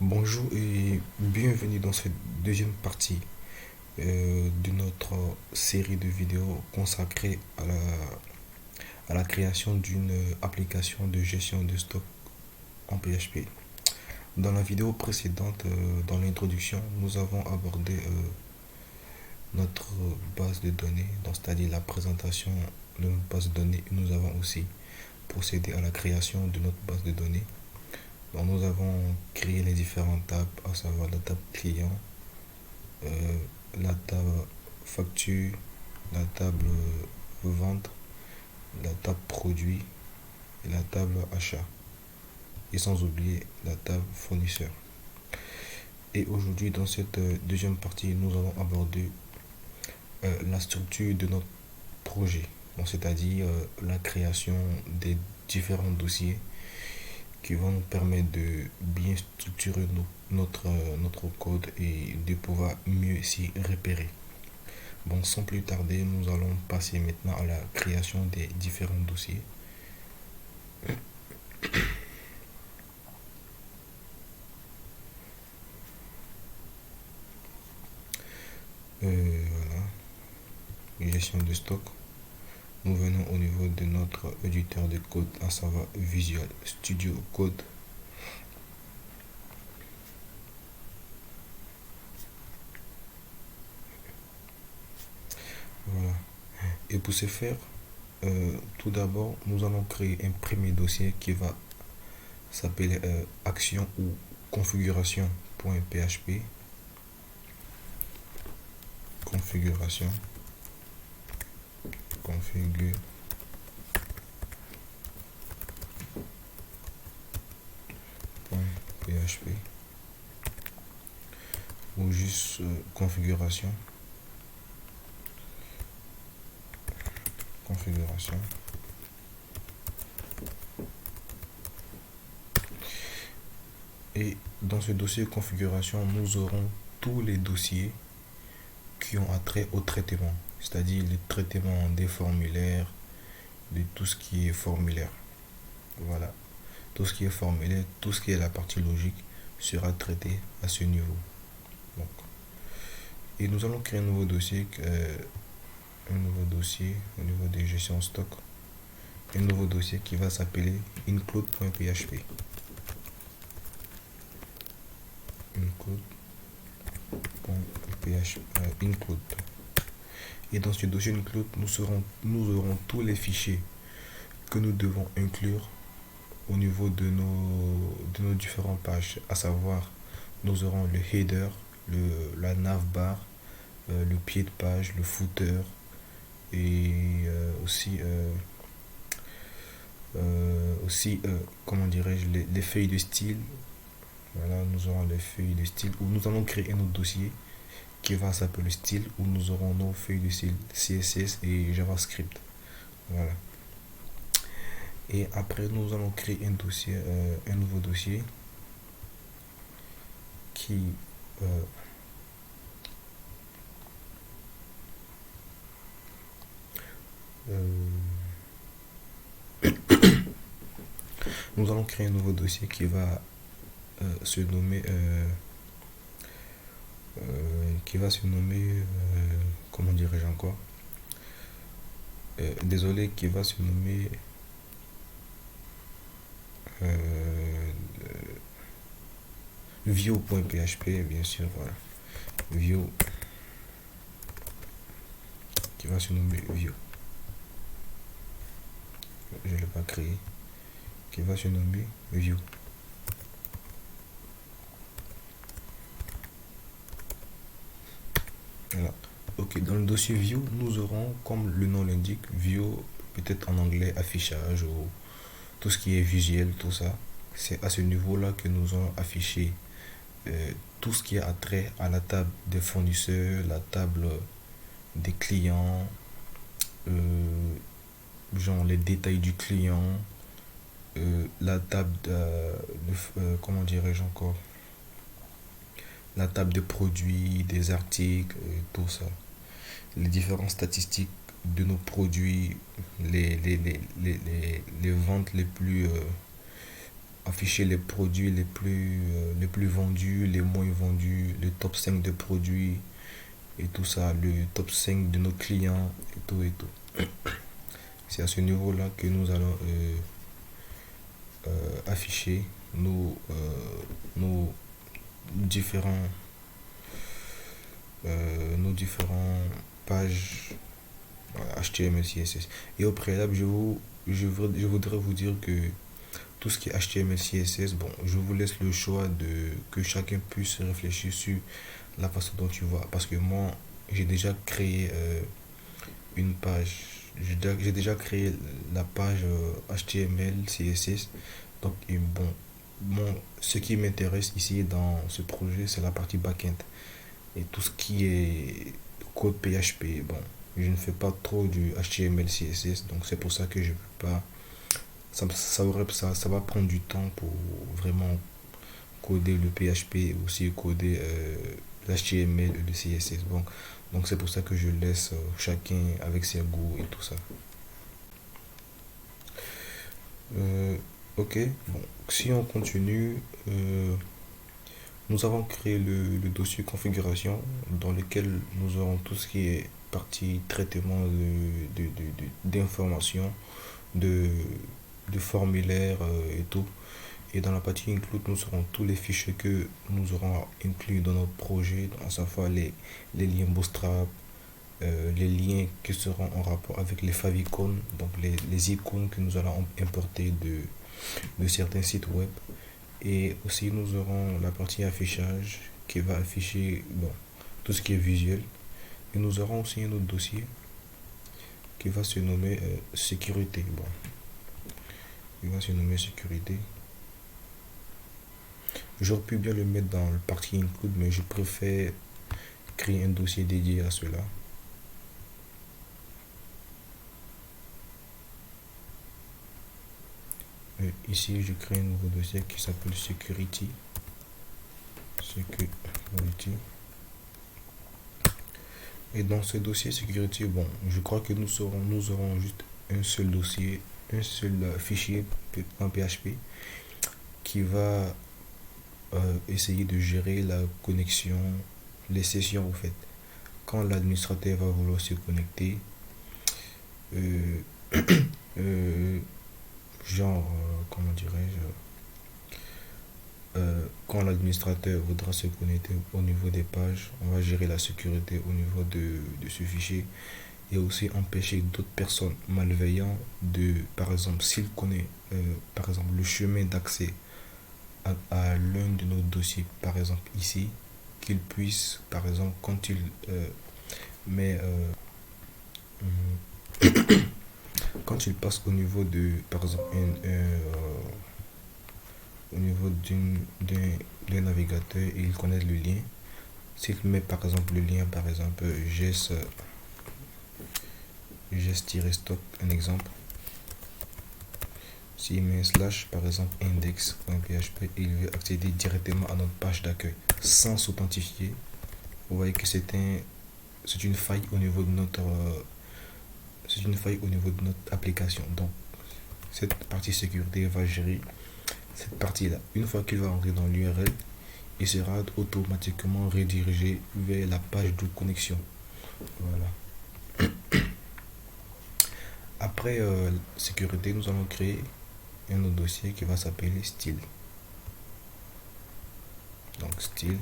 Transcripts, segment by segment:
Bonjour et bienvenue dans cette deuxième partie de notre série de vidéos consacrée à la création d'une application de gestion de stock en PHP. Dans la vidéo précédente, dans l'introduction, nous avons abordé notre base de données, donc c'est-à-dire la présentation de notre base de données. Nous avons aussi procédé à la création de notre base de données. Donc nous avons créé les différentes tables, à savoir la table client, euh, la table facture, la table vente, la table produit et la table achat. Et sans oublier la table fournisseur. Et aujourd'hui, dans cette deuxième partie, nous allons aborder la structure de notre projet. Donc, c'est-à-dire la création des différents dossiers qui vont nous permettre de bien structurer notre code et de pouvoir mieux s'y repérer. Bon, sans plus tarder, nous allons passer maintenant à la création des différents dossiers. Voilà, gestion de stock. Nous venons au niveau de notre éditeur de code, à savoir Visual Studio Code. Voilà. Et pour ce faire, tout d'abord, nous allons créer un premier dossier qui va s'appeler action ou configuration.php. Configuration. Configuration. PHP ou juste configuration. Et dans ce dossier configuration, nous aurons tous les dossiers qui ont attrait au traitement, c'est-à-dire le traitement des formulaires, de tout ce qui est formulaire. Voilà, tout ce qui est formulaire, tout ce qui est la partie logique sera traité à ce niveau. Donc, et nous allons créer un nouveau dossier au niveau des gestions stock, un nouveau dossier qui va s'appeler include.php. Include. Et dans ce dossier include, nous aurons tous les fichiers que nous devons inclure au niveau de nos différentes pages, à savoir nous aurons le header, la navbar, le pied de page, le footer et comment dirais-je, les feuilles de style. Voilà, nous aurons les feuilles de style où nous allons créer un autre dossier qui va s'appeler style où nous aurons nos feuilles de style CSS et JavaScript. Voilà. Et après, nous allons créer un nouveau dossier qui euh, nous allons créer un nouveau dossier qui va se nommer comment dirais-je encore, désolé, qui va se nommer euh, view.php, bien sûr. Voilà, view, qui va se nommer view, je ne l'ai pas créé, qui va se nommer view. Voilà. Ok, dans le dossier view, nous aurons, comme le nom l'indique, view, peut-être en anglais affichage ou tout ce qui est visuel, tout ça. C'est à ce niveau-là que nous allons afficher tout ce qui a trait à la table des fournisseurs, la table des clients, euh, genre les détails du client, la table comment dirais-je encore, la table des produits, des articles, tout ça. Les différentes statistiques de nos produits, les ventes les plus afficher les produits les plus vendus, les moins vendus, le top 5 de produits et tout ça, le top 5 de nos clients et tout et tout. C'est à ce niveau-là que nous allons afficher nos différents nos différents pages HTML, CSS. Et au préalable, je voudrais vous dire que tout ce qui est HTML, CSS, bon, je vous laisse le choix de que chacun puisse réfléchir sur la façon dont tu vois. Parce que moi, j'ai déjà créé une page. J'ai déjà créé la page HTML, CSS. Donc, et ce qui m'intéresse ici dans ce projet, c'est la partie backend. Et tout ce qui est code PHP, bon, je ne fais pas trop du HTML, CSS. Donc, c'est pour ça que je ne peux pas. Ça va prendre du temps pour vraiment coder le PHP et aussi coder l'HTML et le CSS. Bon, donc c'est pour ça que je laisse chacun avec ses goûts et tout ça. Euh, ok, bon, si on continue, nous avons créé le dossier configuration dans lequel nous aurons tout ce qui est partie traitement d'informations, de, de formulaires et tout. Et dans la partie include, nous aurons tous les fichiers que nous aurons inclus dans notre projet, à savoir les liens Bootstrap, les liens qui seront en rapport avec les favicons, donc les icônes que nous allons importer de certains sites web. Et aussi nous aurons la partie affichage qui va afficher bon, tout ce qui est visuel. Et nous aurons aussi un autre dossier qui va se nommer sécurité. Bon, il va se nommer sécurité. J'aurais pu bien le mettre dans le partie include, mais je préfère créer un dossier dédié à cela. Et ici, je crée un nouveau dossier qui s'appelle Security. Security. Et dans ce dossier Security, bon, je crois que nous aurons juste un seul dossier, un seul fichier en PHP qui va essayer de gérer la connexion, les sessions en fait. Quand l'administrateur va vouloir se connecter, euh, comment dirais-je, quand l'administrateur voudra se connecter au niveau des pages, on va gérer la sécurité au niveau de ce fichier et aussi empêcher d'autres personnes malveillantes de, par exemple, s'il connaît par exemple le chemin d'accès à l'un de nos dossiers, par exemple ici, qu'il puisse, par exemple, quand il met quand il passe au niveau de, par exemple, au niveau d'un navigateur et il connaît le lien, s'il met par exemple le lien, par exemple, gest-stock, un exemple, s'il met slash, par exemple, index.php et il veut accéder directement à notre page d'accueil sans s'authentifier, vous voyez que c'est une faille au niveau de notre application. Donc cette partie sécurité va gérer cette partie là. Une fois qu'il va entrer dans l'URL, il sera automatiquement redirigé vers la page de connexion. Voilà. Après sécurité, nous allons créer un autre dossier qui va s'appeler style. Donc style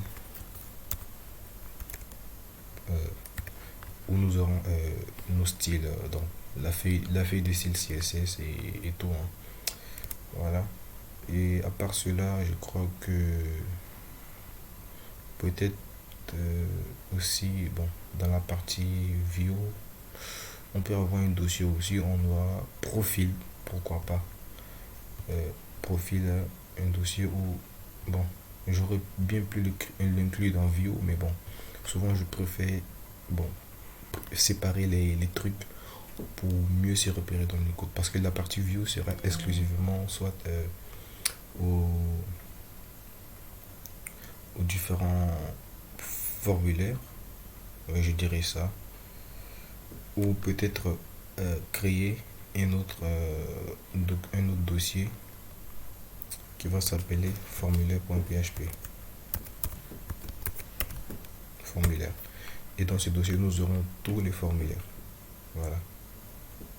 où nous aurons nos styles, donc la feuille de style CSS et tout. Hein. Voilà. Et à part cela, je crois que peut-être aussi, bon, dans la partie view, on peut avoir un dossier aussi, on aura profil, pourquoi pas. Profil, un dossier où, bon, j'aurais bien pu l'inclure dans view, mais bon, souvent je préfère, bon, séparer les trucs pour mieux se repérer dans le code parce que la partie view sera exclusivement soit aux différents formulaires, je dirais ça, ou peut-être créer un autre dossier qui va s'appeler formulaire.php. Formulaire. Et dans ce dossier, nous aurons tous les formulaires. Voilà.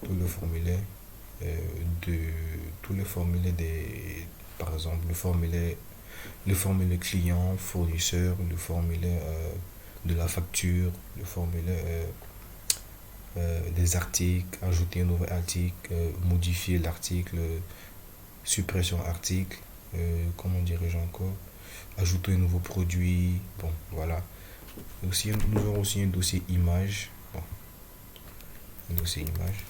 Tous les formulaires de tous les formulaires des, par exemple, le formulaire client, fournisseur, le formulaire de la facture, le formulaire des articles, ajouter un nouvel article, modifier l'article, suppression article, comment dirais-je encore, ajouter un nouveau produit, bon, voilà. Aussi, nous aurons aussi un dossier image, bon, un dossier image,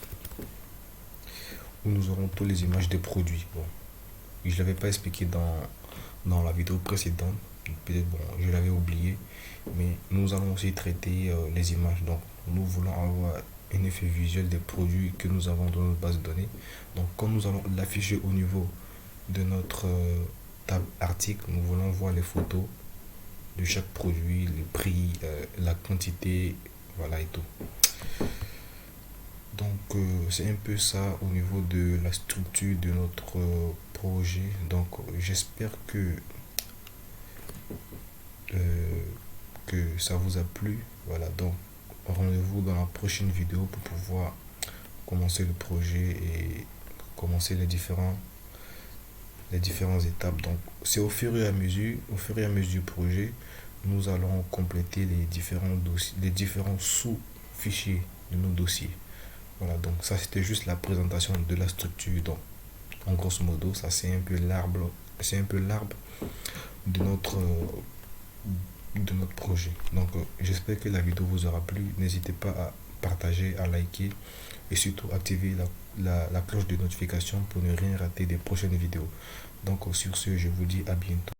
où nous aurons toutes les images des produits. Bon, je ne l'avais pas expliqué dans la vidéo précédente, peut-être, bon, je l'avais oublié, mais nous allons aussi traiter les images. Donc, nous voulons avoir un effet visuel des produits que nous avons dans notre base de données. Donc, quand nous allons l'afficher au niveau de notre table article, nous voulons voir les photos de chaque produit, le prix, la quantité, voilà et tout. Donc c'est un peu ça au niveau de la structure de notre projet. Donc j'espère que ça vous a plu. Voilà, donc rendez-vous dans la prochaine vidéo pour pouvoir commencer le projet et commencer les différentes étapes. Donc c'est au fur et à mesure du projet, nous allons compléter les différents dossiers, les différents sous-fichiers de nos dossiers. Voilà, donc ça c'était juste la présentation de la structure. Donc en grosso modo, ça c'est un peu l'arbre, de notre projet. Donc j'espère que la vidéo vous aura plu. N'hésitez pas à partager, à liker et surtout activer la cloche de notification pour ne rien rater des prochaines vidéos. Donc sur ce, je vous dis à bientôt.